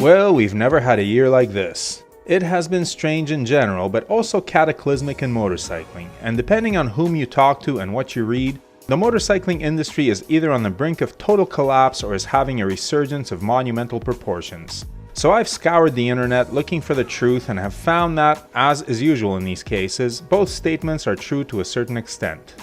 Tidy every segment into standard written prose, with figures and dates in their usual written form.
Well, we've never had a year like this. It has been strange in general, but also cataclysmic in motorcycling, and depending on whom you talk to and what you read, the motorcycling industry is either on the brink of total collapse or is having a resurgence of monumental proportions. So I've scoured the internet looking for the truth and have found that, as is usual in these cases, both statements are true to a certain extent.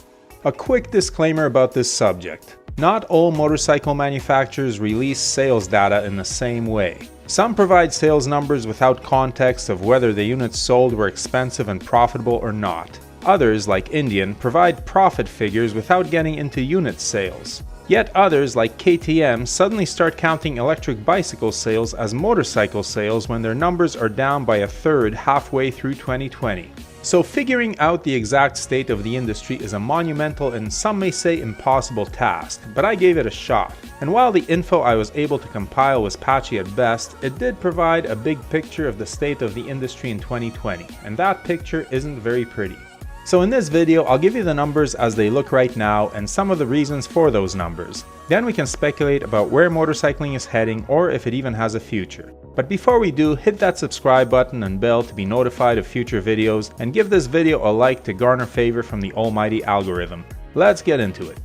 A quick disclaimer about this subject. Not all motorcycle manufacturers release sales data in the same way. Some provide sales numbers without context of whether the units sold were expensive and profitable or not. Others, like Indian, provide profit figures without getting into unit sales. Yet others, like KTM, suddenly start counting electric bicycle sales as motorcycle sales when their numbers are down by a third halfway through 2020. So figuring out the exact state of the industry is a monumental and some may say impossible task, but I gave it a shot. And while the info I was able to compile was patchy at best, it did provide a big picture of the state of the industry in 2020, and that picture isn't very pretty. So in this video, I'll give you the numbers as they look right now and some of the reasons for those numbers. Then we can speculate about where motorcycling is heading or if it even has a future. But before we do, hit that subscribe button and bell to be notified of future videos, and give this video a like to garner favor from the almighty algorithm. Let's get into it.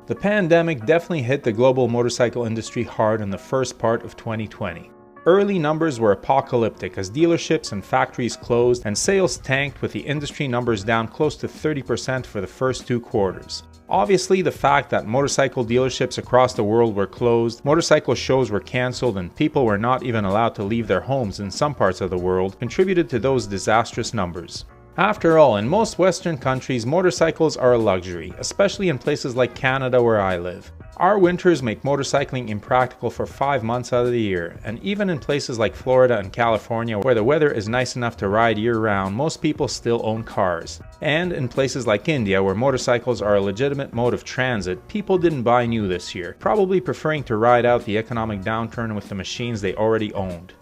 The pandemic definitely hit the global motorcycle industry hard in the first part of 2020. Early numbers were apocalyptic as dealerships and factories closed and sales tanked, with the industry numbers down close to 30% for the first 2 quarters. Obviously, the fact that motorcycle dealerships across the world were closed, motorcycle shows were cancelled, and people were not even allowed to leave their homes in some parts of the world contributed to those disastrous numbers. After all, in most Western countries, motorcycles are a luxury, especially in places like Canada where I live. Our winters make motorcycling impractical for 5 months out of the year, and even in places like Florida and California where the weather is nice enough to ride year-round, most people still own cars. And in places like India where motorcycles are a legitimate mode of transit, people didn't buy new this year, probably preferring to ride out the economic downturn with the machines they already owned.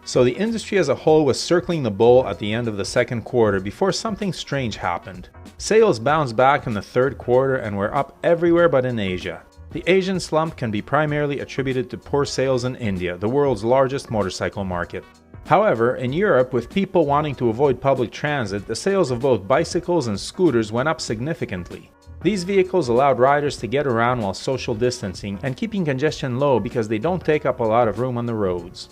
So the industry as a whole was circling the bull at the end of the second quarter before something strange happened. Sales bounced back in the third quarter and were up everywhere but in Asia. The Asian slump can be primarily attributed to poor sales in India, the world's largest motorcycle market. However, in Europe, with people wanting to avoid public transit, the sales of both bicycles and scooters went up significantly. These vehicles allowed riders to get around while social distancing and keeping congestion low because they don't take up a lot of room on the roads.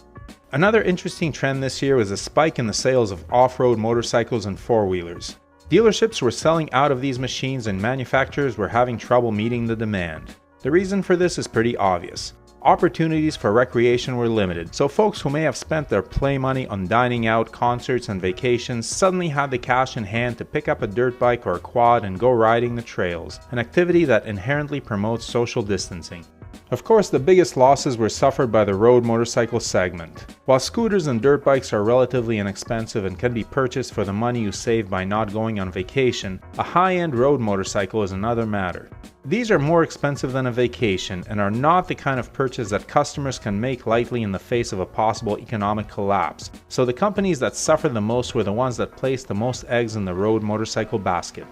Another interesting trend this year was a spike in the sales of off-road motorcycles and four-wheelers. Dealerships were selling out of these machines and manufacturers were having trouble meeting the demand. The reason for this is pretty obvious. Opportunities for recreation were limited, so folks who may have spent their play money on dining out, concerts, and vacations suddenly had the cash in hand to pick up a dirt bike or a quad and go riding the trails, an activity that inherently promotes social distancing. Of course, the biggest losses were suffered by the road motorcycle segment. While scooters and dirt bikes are relatively inexpensive and can be purchased for the money you save by not going on vacation, a high-end road motorcycle is another matter. These are more expensive than a vacation and are not the kind of purchase that customers can make lightly in the face of a possible economic collapse, so the companies that suffered the most were the ones that placed the most eggs in the road motorcycle basket.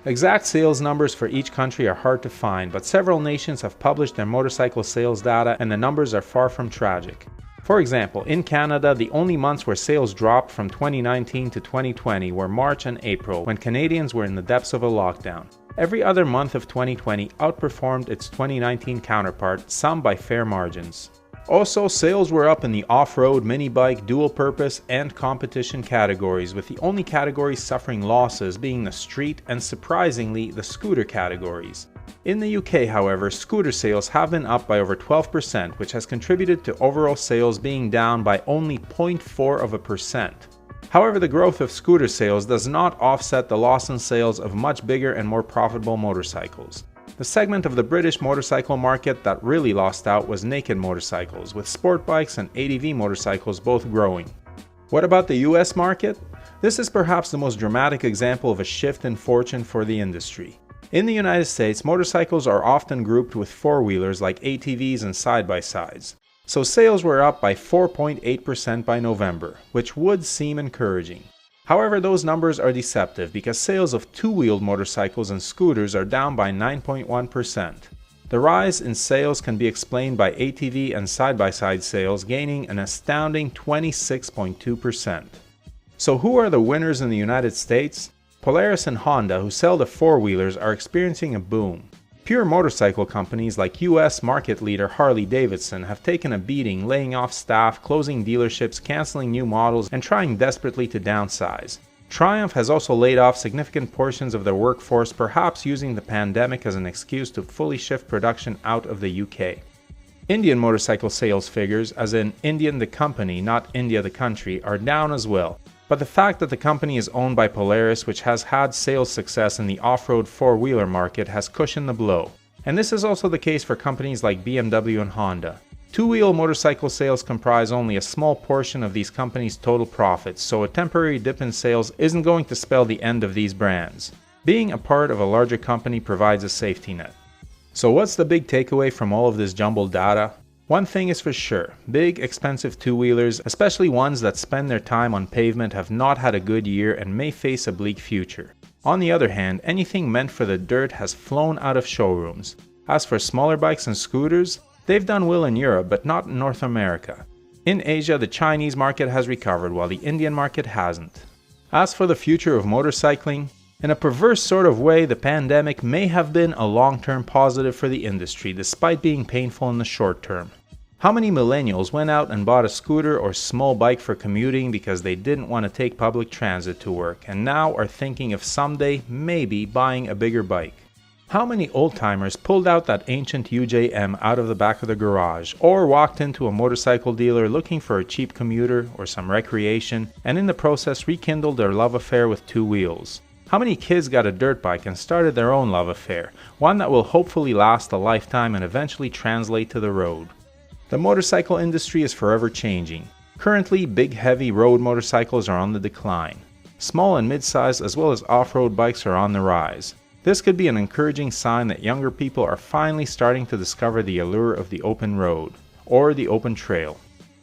Exact sales numbers for each country are hard to find, but several nations have published their motorcycle sales data and the numbers are far from tragic. For example, in Canada, the only months where sales dropped from 2019 to 2020 were March and April, when Canadians were in the depths of a lockdown. Every other month of 2020 outperformed its 2019 counterpart, some by fair margins. Also, sales were up in the off-road, mini-bike, dual-purpose, and competition categories, with the only categories suffering losses being the street and, surprisingly, the scooter categories. In the UK, however, scooter sales have been up by over 12%, which has contributed to overall sales being down by only 0.4%. However, the growth of scooter sales does not offset the loss in sales of much bigger and more profitable motorcycles. The segment of the British motorcycle market that really lost out was naked motorcycles, with sport bikes and ADV motorcycles both growing. What about the US market? This is perhaps the most dramatic example of a shift in fortune for the industry. In the United States, motorcycles are often grouped with four-wheelers like ATVs and side-by-sides. So sales were up by 4.8% by November, which would seem encouraging. However, those numbers are deceptive because sales of two-wheeled motorcycles and scooters are down by 9.1%. The rise in sales can be explained by ATV and side-by-side sales gaining an astounding 26.2%. So who are the winners in the United States? Polaris and Honda, who sell the four-wheelers, are experiencing a boom. Pure motorcycle companies like US market leader Harley-Davidson have taken a beating, laying off staff, closing dealerships, canceling new models, and trying desperately to downsize. Triumph has also laid off significant portions of their workforce, perhaps using the pandemic as an excuse to fully shift production out of the UK. Indian motorcycle sales figures, as in Indian the company, not India the country, are down as well. But the fact that the company is owned by Polaris, which has had sales success in the off-road four-wheeler market, has cushioned the blow. And this is also the case for companies like BMW and Honda. Two-wheel motorcycle sales comprise only a small portion of these companies' total profits, so a temporary dip in sales isn't going to spell the end of these brands. Being a part of a larger company provides a safety net. So what's the big takeaway from all of this jumbled data? One thing is for sure, big, expensive two-wheelers, especially ones that spend their time on pavement, have not had a good year and may face a bleak future. On the other hand, anything meant for the dirt has flown out of showrooms. As for smaller bikes and scooters, they've done well in Europe, but not in North America. In Asia, the Chinese market has recovered, while the Indian market hasn't. As for the future of motorcycling, in a perverse sort of way, the pandemic may have been a long-term positive for the industry, despite being painful in the short term. How many millennials went out and bought a scooter or small bike for commuting because they didn't want to take public transit to work, and now are thinking of someday, maybe, buying a bigger bike? How many old-timers pulled out that ancient UJM out of the back of the garage, or walked into a motorcycle dealer looking for a cheap commuter or some recreation, and in the process rekindled their love affair with two wheels? How many kids got a dirt bike and started their own love affair, one that will hopefully last a lifetime and eventually translate to the road? The motorcycle industry is forever changing. Currently, big heavy road motorcycles are on the decline. Small and mid-size as well as off-road bikes are on the rise. This could be an encouraging sign that younger people are finally starting to discover the allure of the open road, or the open trail.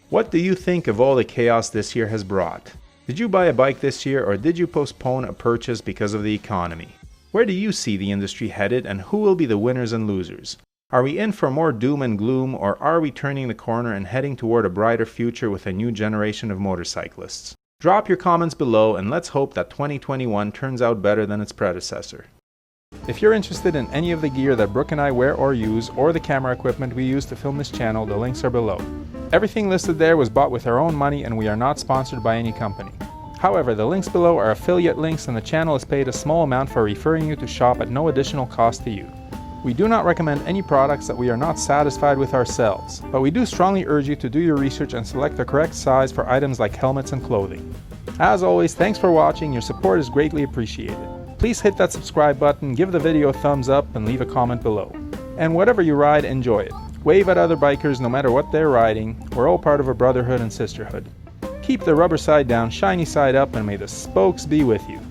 What do you think of all the chaos this year has brought? Did you buy a bike this year, or did you postpone a purchase because of the economy? Where do you see the industry headed, and who will be the winners and losers? Are we in for more doom and gloom, or are we turning the corner and heading toward a brighter future with a new generation of motorcyclists? Drop your comments below, and let's hope that 2021 turns out better than its predecessor. If you're interested in any of the gear that Brooke and I wear or use, or the camera equipment we use to film this channel, the links are below. Everything listed there was bought with our own money, and we are not sponsored by any company. However, the links below are affiliate links, and the channel is paid a small amount for referring you to shop at no additional cost to you. We do not recommend any products that we are not satisfied with ourselves, but we do strongly urge you to do your research and select the correct size for items like helmets and clothing. As always, thanks for watching, your support is greatly appreciated. Please hit that subscribe button, give the video a thumbs up, and leave a comment below. And whatever you ride, enjoy it. Wave at other bikers no matter what they're riding. We're all part of a brotherhood and sisterhood. Keep the rubber side down, shiny side up, and may the spokes be with you.